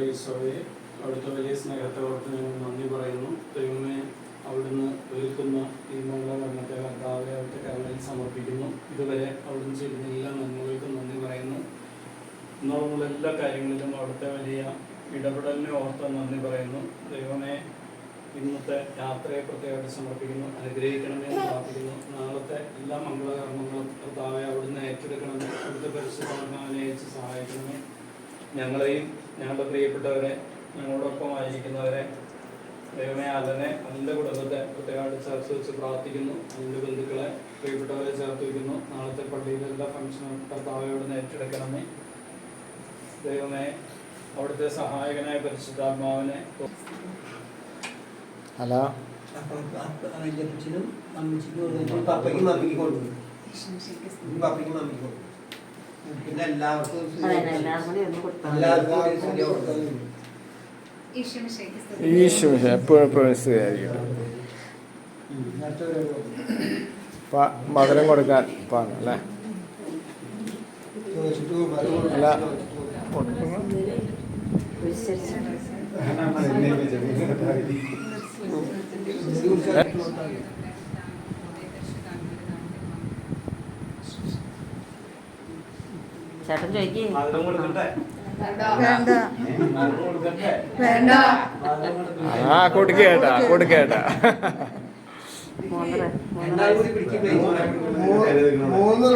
ഈശോയെ, അവിടുത്തെ വലിയ സ്നേഹത്തെ ഓർത്ത് ഞങ്ങൾ നന്ദി പറയുന്നു. ദൈവമേ, അവിടുന്ന് ഒരുക്കുന്ന ഈ മംഗളകർമ്മത്തെ കർത്താവെ അവിടുത്തെ കരങ്ങളിൽ സമർപ്പിക്കുന്നു. ഇതുവരെ അവിടുന്ന് ചെയ്യുന്ന എല്ലാ നന്മകൾക്കും നന്ദി പറയുന്നു. എന്നുള്ള എല്ലാ കാര്യങ്ങളിലും അവിടുത്തെ വലിയ ഇടപെടലിനെ ഓർത്ത് നന്ദി പറയുന്നു. ദൈവമേ, ഇന്നത്തെ യാത്രയെ പ്രത്യേകമായിട്ട് സമർപ്പിക്കുന്നു. അനുഗ്രഹിക്കണമേ എന്ന് പ്രാർത്ഥിക്കുന്നു. നാളത്തെ എല്ലാ മംഗളകർമ്മങ്ങളും കർത്താവെ അവിടുന്ന് ഏറ്റെടുക്കണമേ. അവിടുത്തെ പരിശുദ്ധാത്മാവിനെ അയച്ച് സഹായിക്കണമേ. ഞങ്ങളെയും ഞങ്ങളുടെ പ്രിയപ്പെട്ടവരെ, ഞങ്ങളോടൊപ്പം ആയിരിക്കുന്നവരെ, ദൈവമേ അതിൻ്റെ കുടുംബത്തെ പ്രത്യേകമായിട്ട് ചേർത്ത് വെച്ച് പ്രാർത്ഥിക്കുന്നു. അതിൻ്റെ ബന്ധുക്കളെ, പ്രിയപ്പെട്ടവരെ ചേർത്ത് വയ്ക്കുന്നു. നാളത്തെ പള്ളിയിലെ എല്ലാ ഫംഗ്ഷനും കർത്താവെ അവിടുന്ന് ഏറ്റെടുക്കണമേ. ദൈവമേ, അവിടുത്തെ സഹായകനായ പരിശുദ്ധാത്മാവിനെ ഹലോ പിന്നെ എല്ലാവർക്കും ഈശോ എപ്പോഴും സ്വീകരിക്കട്ടെ. മധുരം കൊടുക്കാൻ അല്ലേ? അല്ല ചേട്ടൻ ചോദിക്കേ കൊടുക്കേട്ടാ കൊടുക്കേട്ടാ. മൂന്ന്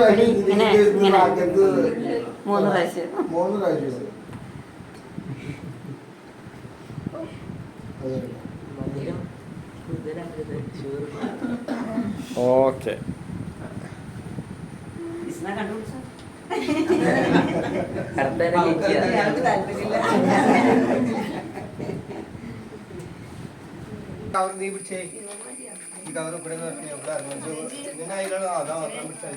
പ്രാവശ്യം ഓക്കെ. നീ പിടിച്ചേ ഈ കവർ ഇവിടെ ഇങ്ങനെ അതിലാണ് അതാ ഓർക്കാൻ പിടിച്ചാൽ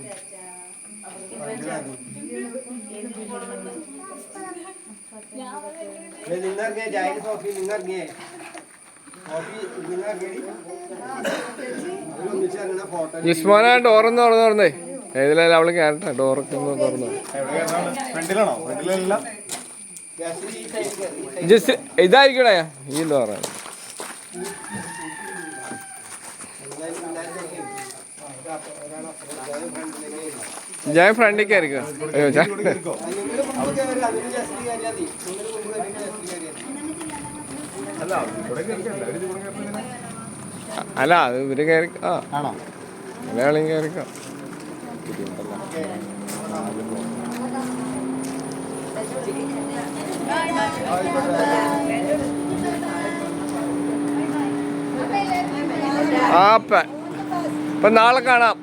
നിന്നിറങ്ങിയ ജായി സോഫി നിന്നിറങ്ങിയേ ജിസ്മോനെ ഡോറൊന്ന് തുറന്നേ. ഏതിലല്ല അവള് കയറട്ടെ. ഡോറൊക്കെ ഒന്ന് തുറന്നു. ജസ്റ്റ് ഇതായിരിക്കണേ ഈ ഡോറ. ഞാൻ ഫ്രണ്ടിൽ കയറിക്കോ. അല്ല അത് ഇവര് കയറിക്കോ. മലയാളിയും കയറിക്കോ. ഇപ്പൊ നാളെ കാണാം.